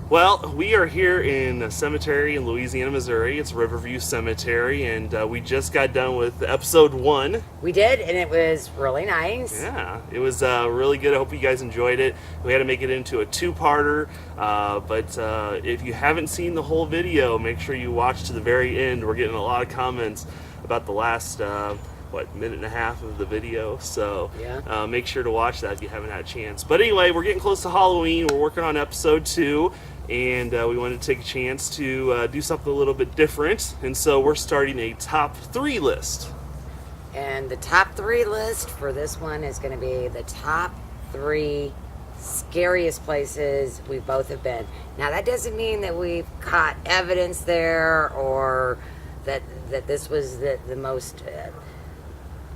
Well, we are here in a cemetery in Louisiana, Missouri. It's Riverview Cemetery, and we just got done with episode 1. We did, and it was really nice. Yeah, it was really good. I hope you guys enjoyed it. We had to make it into a two-parter, but if you haven't seen the whole video, make sure you watch to the very end. We're getting a lot of comments about the last minute and a half of the video, so Yeah. make sure to watch that if you haven't had a chance. But anyway, we're getting close to Halloween. We're working on episode 2, and we wanted to take a chance to do something a little bit different, and so we're starting a top 3 list. And the top 3 list for this one is going to be the top 3 scariest places we both have been. Now, that doesn't mean that we've caught evidence there or that this was the most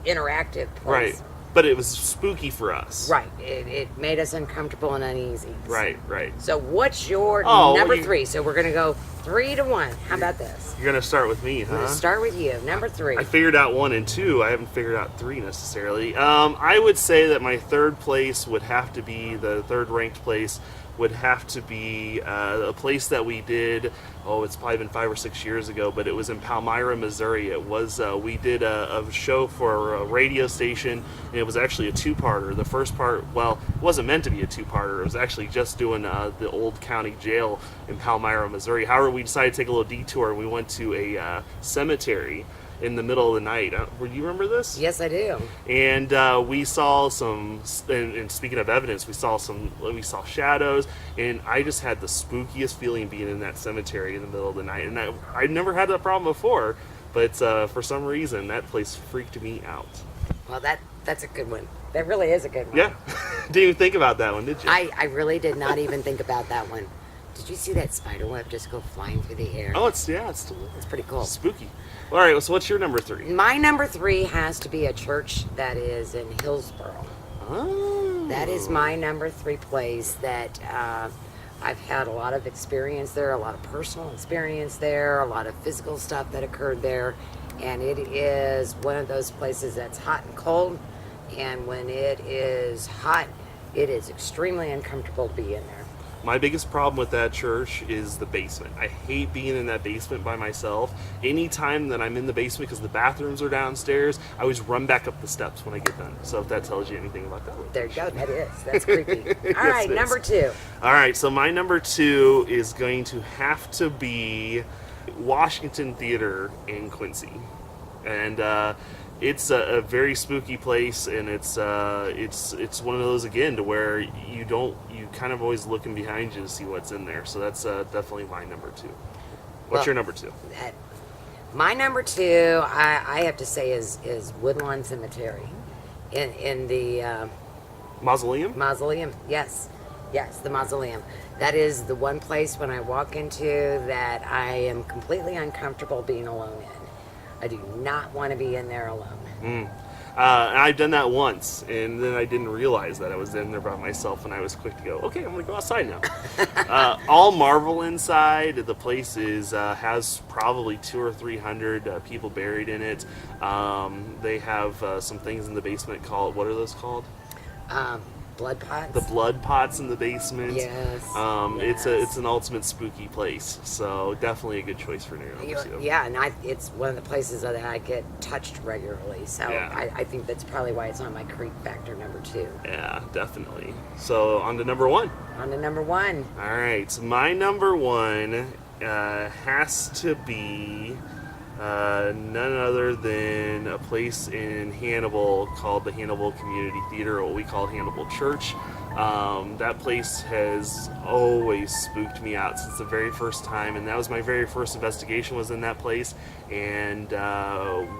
interactive place. Right. But it was spooky for us. Right. It made us uncomfortable and uneasy. Right. So what's your Oh, number you- 3? So we're going to go 3 to 1. How about this? You're going to start with me, I'm going huh? to start with you. Number 3. I figured out 1 and 2. I haven't figured out 3 necessarily. I would say that my third place would have to be, the third ranked place would have to be a place that we did, it's probably been 5 or 6 years ago, but it was in Palmyra, Missouri. It was, we did a show for a radio station, and it was actually a 2-parter. The first part, well, it wasn't meant to be a 2-parter. It was actually just doing the old county jail in Palmyra, Missouri. However, we decided to take a little detour, and we went to a cemetery in the middle of the night. Do you remember this? Yes, I do. And we saw some, and speaking of evidence, we saw shadows, and I just had the spookiest feeling being in that cemetery in the middle of the night. And I'd never had that problem before, but for some reason, that place freaked me out. Well, that's a good one. That really is a good one. Yeah. Didn't even think about that one, did you? I really did not even think about that one. Did you see that spider web just go flying through the air? Oh, it's pretty cool. spooky. All right, so what's your number 3? My number 3 has to be a church that is in Hillsboro. Oh. That is my number 3 place that I've had a lot of experience there, a lot of personal experience there, a lot of physical stuff that occurred there. And it is one of those places that's hot and cold. And when it is hot, it is extremely uncomfortable to be in there. My biggest problem with that church is the basement. I hate being in that basement by myself. Anytime that I'm in the basement, because the bathrooms are downstairs, I always run back up the steps when I get done. So if that tells you anything about that. There you go. That's creepy. All right, number 2. All right, so my number 2 is going to have to be Washington Theater in Quincy. And it's a very spooky place, and it's one of those, again, to where you kind of always looking behind you to see what's in there. So that's definitely my number 2. What's your number 2? My number 2, I have to say, is Woodlawn Cemetery in the Mausoleum? Mausoleum. Yes, the Mausoleum. That is the one place when I walk into that I am completely uncomfortable being alone in. I do not want to be in there alone. I've done that once, and then I didn't realize that I was in there by myself, and I was quick to go, okay, I'm going to go outside now. All Marvel inside. The place has probably 200 or 300 people buried in it. They have some things in the basement called, what are those called? Blood pots. The blood pots in the basement. Yes. It's an ultimate spooky place, so definitely a good choice for number 2. Yeah, and it's one of the places that I get touched regularly, so Yeah. I think that's probably why it's on my creep factor number 2. Yeah, definitely. So on to number 1. On to number 1. All right, so my number 1 has to be none other than a place in Hannibal called the Hannibal Community Theater, or what we call Hannibal Church. That place has always spooked me out since the very first time, and that was my very first investigation, was in that place. And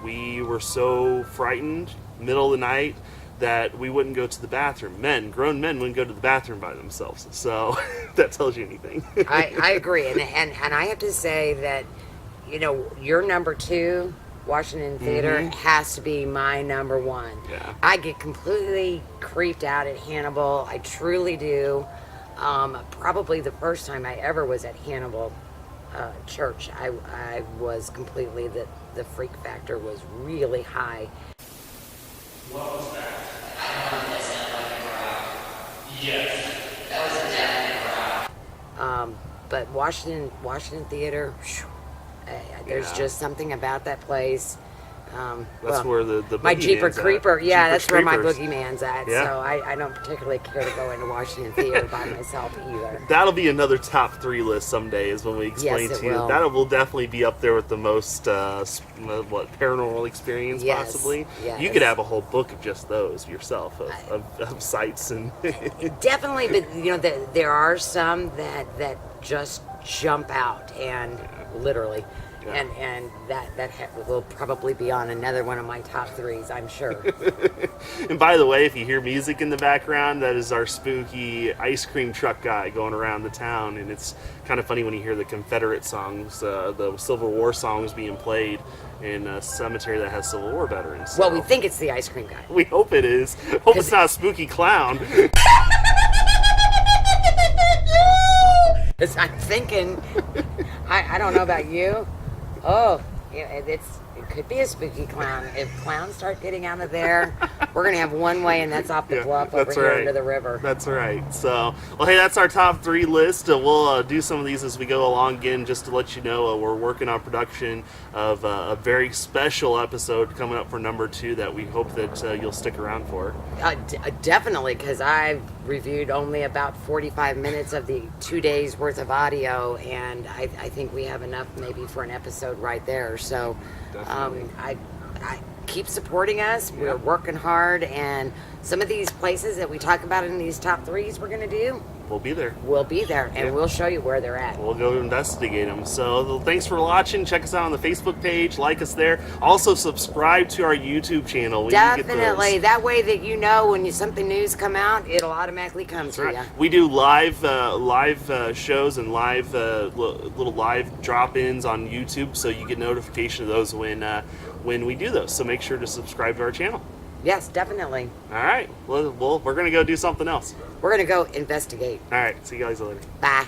we were so frightened, middle of the night, that we wouldn't go to the bathroom. Grown men wouldn't go to the bathroom by themselves. So if that tells you anything. I agree, and I have to say that, your number 2, Washington Theater, has to be my number 1. Yeah. I get completely creeped out at Hannibal. I truly do. Probably the first time I ever was at Hannibal Church, I was completely, the freak factor was really high. What was that? I don't know if that sounded like a growl. Yes. That was a definite growl. But Washington Theater, whew, there's just something about that place. That's where the my boogeyman's Jeeper at. Creeper, yeah, Jeepers that's where my Creepers. boogeyman's at. Yeah. So I don't particularly care to go into Washington Theater by myself either. That'll be another top 3 list someday, is when we explain Yes, it to you. will. That will definitely be up there with the most paranormal experience, Yes, possibly. yes. You could have a whole book of just those yourself, of sites and. Definitely, but there are some that just jump out and literally. Yeah. And that will probably be on another one of my top 3s, I'm sure. And by the way, if you hear music in the background, that is our spooky ice cream truck guy going around the town. And it's kind of funny when you hear the Confederate songs, the Civil War songs being played in a cemetery that has Civil War veterans. Well, So we think it's the ice cream guy. we hope it is. Hope it's not a spooky clown. Because I'm thinking, I don't know about you. Oh, yeah, it could be a spooky clown. If clowns start getting out of there, we're going to have one way, and that's off the bluff over here into the river. That's right. So, well, hey, that's our top 3 list. We'll do some of these as we go along. Again, just to let you know, we're working on production of a very special episode coming up for number 2 that we hope that you'll stick around for. Definitely, because I've reviewed only about 45 minutes of the 2 days worth of audio, and I think we have enough maybe for an episode right there. So I keep supporting us. We're working hard, and some of these places that we talk about in these top 3s we're going to do, We'll be there. we'll be there, and we'll show you where they're at. We'll go investigate them. So thanks for watching. Check us out on the Facebook page. Like us there. Also subscribe to our YouTube channel. We need to get those. Definitely. That way that you know when something new's come out, it'll automatically come to you. We do live shows and little live drop-ins on YouTube, so you get notification of those when we do those. So make sure to subscribe to our channel. Yes, definitely. All right. Well, we're gonna go do something else. We're going to go investigate. All right. See you guys later. Bye.